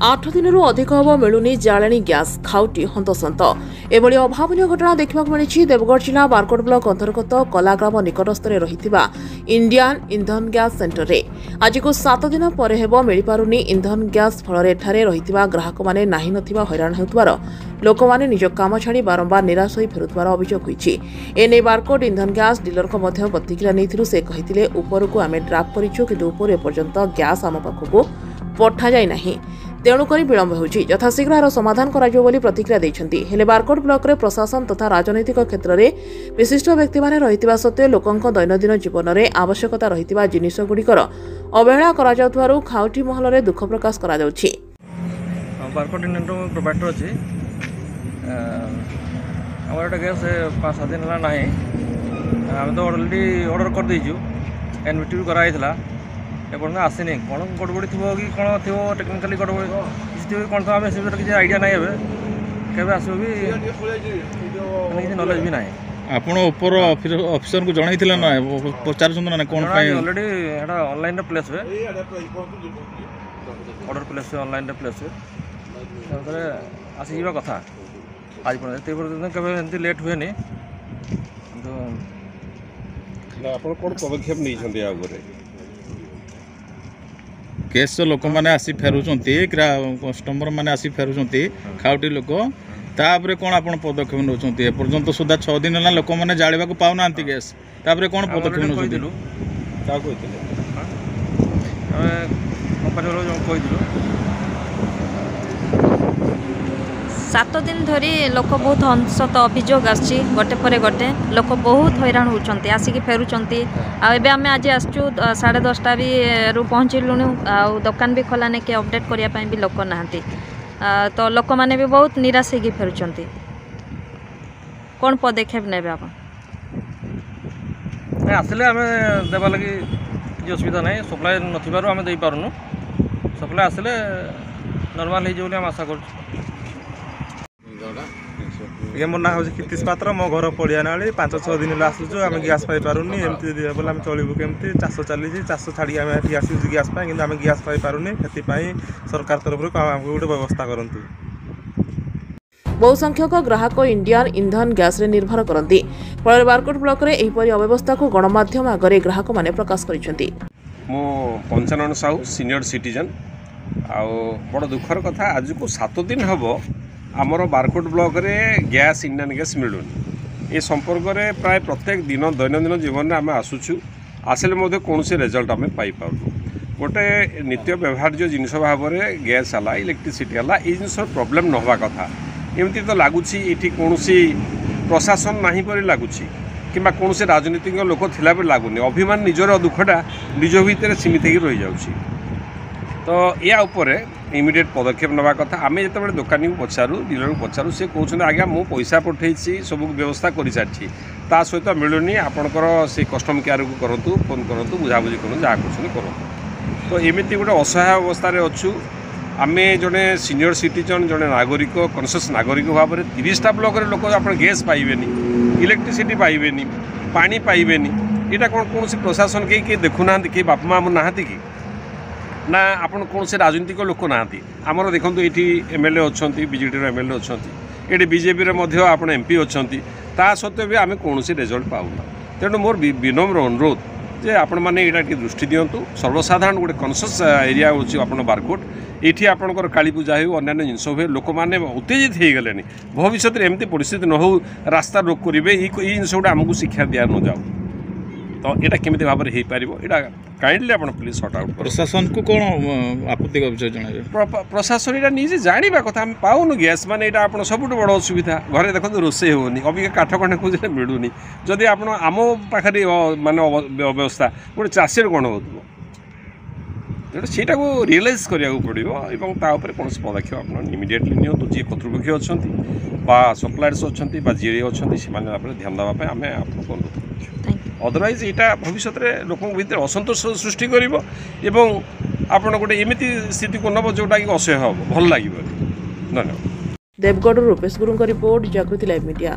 8 ଦିନରୁ ଅଧିକ ହେବ ମିଳୁନି ଜାଳେଣି ଗ୍ୟାସ୍ ଖାଉଟି ହନ୍ତସନ୍ତ। ଏଭଳି ଅଭାବନୀୟ ଘଟଣା ଦେଖିବାକୁ ମିଳିଛି ଦେବଗଡ଼ ଜିଲ୍ଲା ବାରକୋଟ ବ୍ଲକ ଅନ୍ତର୍ଗତ କଲାଗ୍ରାମ ନିକଟସ୍ଥରେ ରହିଥିବା ଇଣ୍ଡିଆନ୍ ଇନ୍ଧନ ଗ୍ୟାସ୍ ସେଣ୍ଟରରେ। ଆଜିକୁ 7 ଦିନ ପରେ ହେବ ମିଳିପାରୁନି ଇନ୍ଧନ ଗ୍ୟାସ୍। ଫଳରେ ଏଠାରେ ରହିଥିବା ଗ୍ରାହକମାନେ ନାହିଁ ନଥିବା ହଇରାଣ ହେଉଥିବାର ଲୋକମାନେ ନିଜ କାମ ଛାଡ଼ି ବାରମ୍ବାର ନିରାଶ ହୋଇ ଫେରୁଥିବାର ଅଭିଯୋଗ ହୋଇଛି। ଏନେଇ ବାରକୋଟ ଇନ୍ଧନ ଗ୍ୟାସ୍ ଡିଲରଙ୍କ ମଧ୍ୟ ପ୍ରତିକ୍ରିୟା ନେଇଥିଲୁ। ସେ କହିଥିଲେ, ଉପରକୁ ଆମେ ଡ୍ରାଫ୍ଟ କରିଛୁ, କିନ୍ତୁ ଉପରୁ ଏପର୍ଯ୍ୟନ୍ତ ଗ୍ୟାସ୍ ଆମ ପାଖକୁ ପଠାଯାଇ ନାହିଁ। ତେଣୁକରି ବିଳମ୍ବ ହେଉଛି। ଯଥାଶୀଘ୍ର ଏହାର ସମାଧାନ କରାଯିବ ବୋଲି ପ୍ରତିକ୍ରିୟା ଦେଇଛନ୍ତି। ହେଲେ ବାରକୋଟ ବ୍ଲକରେ ପ୍ରଶାସନ ତଥା ରାଜନୈତିକ କ୍ଷେତ୍ରରେ ବିଶିଷ୍ଟ ବ୍ୟକ୍ତିମାନେ ରହିଥିବା ସତ୍ତ୍ୱେ ଲୋକଙ୍କ ଦୈନନ୍ଦିନ ଜୀବନରେ ଆବଶ୍ୟକତା ରହିଥିବା ଜିନିଷଗୁଡ଼ିକର ଅବହେଳା କରାଯାଉଥିବାରୁ ଖାଉଟି ମହଲରେ ଦୁଃଖ ପ୍ରକାଶ କରାଯାଉଛି। ବାରକୋଟ ଇଣ୍ଡିଆନ୍ ପ୍ରୋଭାଇଡର ଅଛି। ଆମର ଏଇଟା ଗ୍ୟାସ୍ 5-7 ଦିନ ହେଲା ନାହିଁ। ଆମେ ତ ଅଲରେଡ଼ି ଅର୍ଡ଼ର କରିଦେଇଛୁ, ଏନ୍ଭିଟି ବି କରାଯାଇଥିଲା, ଏପର୍ଯ୍ୟନ୍ତ ଆସିନି। କ'ଣ ଗଡ଼ବଡ଼ି ଥିବ କି କ'ଣ ଥିବ, ଟେକ୍ନିକାଲି ଗଡ଼ବଡ଼ି କିଛି ଥିବ କ'ଣ, ତ ଆମେ ସେ ବିଷୟରେ କିଛି ଆଇଡ଼ିଆ ନାହିଁ। ଏବେ କେବେ ଆସିବ ବି କିଛି ନଲେଜ ବି ନାହିଁ। ଆପଣ ଉପର ଅଫିସରକୁ ଜଣାଇଥିଲେ ନା, ପଚାରୁଛନ୍ତି ନା କ'ଣ ପାଇଁ? ଅଲରେଡ଼ି ଏଇଟା ଅନଲାଇନ୍ରେ ପ୍ଲେସ୍ ହୁଏ, ଅର୍ଡ଼ର ପ୍ଲେସ୍ ହୁଏ, ଅନଲାଇନ୍ରେ ପ୍ଲେସ୍ ହୁଏ। ତାପରେ ଆସିଯିବା କଥା। ଆଜି ପର୍ଯ୍ୟନ୍ତ କେବେ ଏମିତି ଲେଟ୍ ହୁଏନି। କିନ୍ତୁ ଆପଣ କ'ଣ ପଦକ୍ଷେପ ନେଇଛନ୍ତି ଆଗରେ? କେସ୍ ଲୋକମାନେ ଆସି ଫେରୁଛନ୍ତି, କଷ୍ଟମର ମାନେ ଆସି ଫେରୁଛନ୍ତି, ଖାଉଟି ଲୋକ, ତାପରେ କ'ଣ ଆପଣ ପଦକ୍ଷେପ ନେଉଛନ୍ତି? ଏପର୍ଯ୍ୟନ୍ତ ସୁଦ୍ଧା 6 ଦିନ ହେଲା ଲୋକମାନେ ଜାଳିବାକୁ ପାଉନାହାନ୍ତି ଗ୍ୟାସ୍, ତାପରେ କ'ଣ ପଦକ୍ଷେପ ନେଉଛନ୍ତି? କାହାକୁ କହିଥିଲେ? ଆମେ କମ୍ପାନୀ କହିଥିଲୁ। 7 ଦିନ ଧରି ଲୋକ ବହୁତ ହଂସତ ଅଭିଯୋଗ ଆସୁଛି, ଗୋଟେ ପରେ ଗୋଟେ ଲୋକ ବହୁତ ହଇରାଣ ହେଉଛନ୍ତି, ଆସିକି ଫେରୁଛନ୍ତି। ଆଉ ଏବେ ଆମେ ଆଜି ଆସିଛୁ 10:30 ବି ରୁ ପହଞ୍ଚିଲୁଣୁ। ଆଉ ଦୋକାନ ବି ଖୋଲା ନାହିଁ, କି ଅପଡ଼େଟ୍ କରିବା ପାଇଁ ବି ଲୋକ ନାହାନ୍ତି। ତ ଲୋକମାନେ ବି ବହୁତ ନିରାଶ ହେଇକି ଫେରୁଛନ୍ତି। କ'ଣ ପଦକ୍ଷେପ ନେବେ ଆପଣ? ଆସିଲେ ଆମେ ଦେବା ଲାଗି କିଛି ଅସୁବିଧା ନାହିଁ। ସପ୍ଲାଏ ନଥିବାରୁ ଆମେ ଦେଇପାରୁନୁ। ସପ୍ଲାଏ ଆସିଲେ ନର୍ମାଲ ହେଇଯିବ ବୋଲି ଆମେ ଆଶା କରୁଛୁ। ଆଜ୍ଞା, ମୋ ନାଁ ହେଉଛି କୀର୍ତ୍ତିଶ ପାତ୍ର। ମୋ ଘର ପଡ଼ିଆନାଳି। 5-6 ଦିନ ହେଲା ଆସୁଛୁ, ଆମେ ଗ୍ୟାସ୍ ପାଇପାରୁନି। ଏମିତି ଯଦି ହେବ ଆମେ ଚଳିବୁ କେମିତି? ଚାଷ ଚାଲିଛି, ଚାଷ ଛାଡ଼ିକି ଆମେ ଏଠି ଆସିଛୁ ଗ୍ୟାସ୍ ପାଇଁ, କିନ୍ତୁ ଆମେ ଗ୍ୟାସ୍ ପାଇପାରୁନି। ସେଥିପାଇଁ ସରକାର ତରଫରୁ ଆମକୁ ଗୋଟେ ବ୍ୟବସ୍ଥା କରନ୍ତୁ। ବହୁ ସଂଖ୍ୟକ ଗ୍ରାହକ ଇଣ୍ଡିଆନ୍ ଇନ୍ଧନ ଗ୍ୟାସ୍ରେ ନିର୍ଭର କରନ୍ତି। ଫଳରେ ବାରକୋଟ ବ୍ଲକରେ ଏହିପରି ଅବ୍ୟବସ୍ଥାକୁ ଗଣମାଧ୍ୟମ ଆଗରେ ଗ୍ରାହକମାନେ ପ୍ରକାଶ କରିଛନ୍ତି। ମୁଁ ପଞ୍ଚାନନ ସାହୁ, ସିନିୟର ସିଟିଜେନ୍। ଆଉ ବଡ଼ ଦୁଃଖର କଥା, ଆଜକୁ 7 ଦିନ ହେବ ଆମର ବାରକୋଟ ବ୍ଲକରେ ଗ୍ୟାସ୍, ଇଣ୍ଡିଆନ୍ ଗ୍ୟାସ୍ ମିଳୁନି। ଏ ସମ୍ପର୍କରେ ପ୍ରାୟ ପ୍ରତ୍ୟେକ ଦିନ ଦୈନନ୍ଦିନ ଜୀବନରେ ଆମେ ଆସୁଛୁ, ଆସିଲେ ମଧ୍ୟ କୌଣସି ରେଜଲ୍ଟ ଆମେ ପାଇପାରୁନୁ। ଗୋଟେ ନିତ୍ୟ ବ୍ୟବହାର୍ଯ୍ୟ ଜିନିଷ ଭାବରେ ଗ୍ୟାସ୍ ହେଲା, ଇଲେକ୍ଟ୍ରିସିଟି ହେଲା, ଏଇ ଜିନିଷର ପ୍ରୋବ୍ଲେମ୍ ନ ହେବା କଥା। ଏମିତି ତ ଲାଗୁଛି ଏଠି କୌଣସି ପ୍ରଶାସନ ନାହିଁ ପରି ଲାଗୁଛି, କିମ୍ବା କୌଣସି ରାଜନୈତିକ ଲୋକ ଥିଲା ପରି ଲାଗୁନି। ଅଭିମାନ, ନିଜର ଦୁଃଖଟା ନିଜ ଭିତରେ ସୀମିତ ହେଇକି ରହିଯାଉଛି। ତ ୟା ଉପରେ ଇମିଡ଼ିଏଟ୍ ପଦକ୍ଷେପ ନେବା କଥା। ଆମେ ଯେତେବେଳେ ଦୋକାନୀକୁ ପଚାରୁ, ଡିଲରକୁ ପଚାରୁ, ସେ କହୁଛନ୍ତି, ଆଜ୍ଞା ମୁଁ ପଇସା ପଠାଇଛି, ସବୁ ବ୍ୟବସ୍ଥା କରିସାରିଛି, ତା ସହିତ ମିଳୁନି, ଆପଣଙ୍କର ସେ କଷ୍ଟମର କେୟାରକୁ କରନ୍ତୁ, ଫୋନ୍ କରନ୍ତୁ, ବୁଝାବୁଝି କରନ୍ତୁ, ଯାହା କରୁଛନ୍ତି କରନ୍ତୁ। ତ ଏମିତି ଗୋଟେ ଅସହାୟ ଅବସ୍ଥାରେ ଅଛୁ। ଆମେ ଜଣେ ସିନିୟର ସିଟିଜନ୍, ଜଣେ ନାଗରିକ, କନସିୟସ୍ ନାଗରିକ ଭାବରେ 30ଟା ବ୍ଲକରେ ଲୋକ ଆପଣ ଗ୍ୟାସ୍ ପାଇବେନି, ଇଲେକ୍ଟ୍ରିସିଟି ପାଇବେନି, ପାଣି ପାଇବେନି। ଏଇଟା କ'ଣ କୌଣସି ପ୍ରଶାସନ କେହି ଦେଖୁନାହାନ୍ତି? କେହି ବାପା ମା ନାହାନ୍ତି କି? ନା ଆପଣ କୌଣସି ରାଜନୈତିକ ଲୋକ ନାହାନ୍ତି? ଆମର ଦେଖନ୍ତୁ, ଏଇଠି MLA ଅଛନ୍ତି, ବିଜେଡ଼ିର MLA ଅଛନ୍ତି, ଏଠି ବିଜେପିରେ ମଧ୍ୟ ଆପଣ MP ଅଛନ୍ତି, ତା ସତ୍ତ୍ୱେ ବି ଆମେ କୌଣସି ରେଜଲ୍ଟ ପାଉନା। ତେଣୁ ମୋର ବିନମ୍ର ଅନୁରୋଧ ଯେ ଆପଣମାନେ ଏଇଟା ଟିକେ ଦୃଷ୍ଟି ଦିଅନ୍ତୁ। ସର୍ବସାଧାରଣ ଗୋଟେ କନସିୟସ୍ ଏରିଆ ହେଉଛି ଆପଣ ବାରକୋଟ। ଏଇଠି ଆପଣଙ୍କର କାଳୀପୂଜା ହେଉ, ଅନ୍ୟାନ୍ୟ ଜିନିଷ ହୁଏ, ଲୋକମାନେ ଉତ୍ତେଜିତ ହେଇଗଲେଣି। ଭବିଷ୍ୟତରେ ଏମିତି ପରିସ୍ଥିତି ନ ହେଉ, ରାସ୍ତା ରୋକ କରିବେ, ଏଇ ଜିନିଷ ଗୁଡ଼ା ଆମକୁ ଶିକ୍ଷା ଦିଆ ନ ଯାଉ। ତ ଏଇଟା କେମିତି ଭାବରେ ହେଇପାରିବ, ଏଇଟା କାଇଣ୍ଡଲି ଆପଣ ପ୍ଲିଜ୍ ସର୍ଟ ଆଉଟ୍ କରନ୍ତୁ। ପ୍ରଶାସନକୁ କ'ଣ ଆପତ୍ତିକ ବିଷୟ ଜଣାଇବେ? ପ୍ରଶାସନ ଏଇଟା ନିଜେ ଜାଣିବା କଥା। ଆମେ ପାଉନୁ ଗ୍ୟାସ୍, ମାନେ ଏଇଟା ଆପଣ ସବୁଠୁ ବଡ଼ ଅସୁବିଧା। ଘରେ ଦେଖନ୍ତୁ ରୋଷେଇ ହେଉନି, ଅବିକା କାଠ ଖଣ୍ଡେ ଖୋଜିଲେ ମିଳୁନି। ଯଦି ଆପଣ ଆମ ପାଖରେ ମାନେ ଅବସ୍ଥା, ଗୋଟେ ଚାଷୀର କ'ଣ ହେଉଥିବ? ତେଣୁ ସେଇଟାକୁ ରିଏଲାଇଜ୍ କରିବାକୁ ପଡ଼ିବ ଏବଂ ତା ଉପରେ କୌଣସି ପଦକ୍ଷେପ ଆପଣ ଇମିଡ଼ିଏଟଲି ନିଅନ୍ତୁ। ଯିଏ କର୍ତ୍ତୃପକ୍ଷ ଅଛନ୍ତି ବା ସପ୍ଲାୟର୍ସ ଅଛନ୍ତି ବା ଯିଏ ଅଛନ୍ତି, ସେମାନେ ଉପରେ ଧ୍ୟାନ ଦେବା ପାଇଁ ଆମେ ଆପଣଙ୍କୁ ଅନୁରୋଧ କରୁଛୁ। ଅଦରୱାଇଜ୍ ଏଇଟା ଭବିଷ୍ୟତରେ ଲୋକଙ୍କ ଭିତରେ ଅସନ୍ତୋଷ ସୃଷ୍ଟି କରିବ ଏବଂ ଆପଣ ଗୋଟେ ଏମିତି ସ୍ଥିତିକୁ ନେବ ଯେଉଁଟାକି ଅସହ୍ୟ ହେବ, ଭଲ ଲାଗିବନି। ଧନ୍ୟବାଦ। ଦେବଗଡ଼ରୁ ରୂପେଶ ଗୁରୁଙ୍କ ରିପୋର୍ଟ, ଜାଗୃତି ଲାଇଭ୍ ମିଡ଼ିଆ।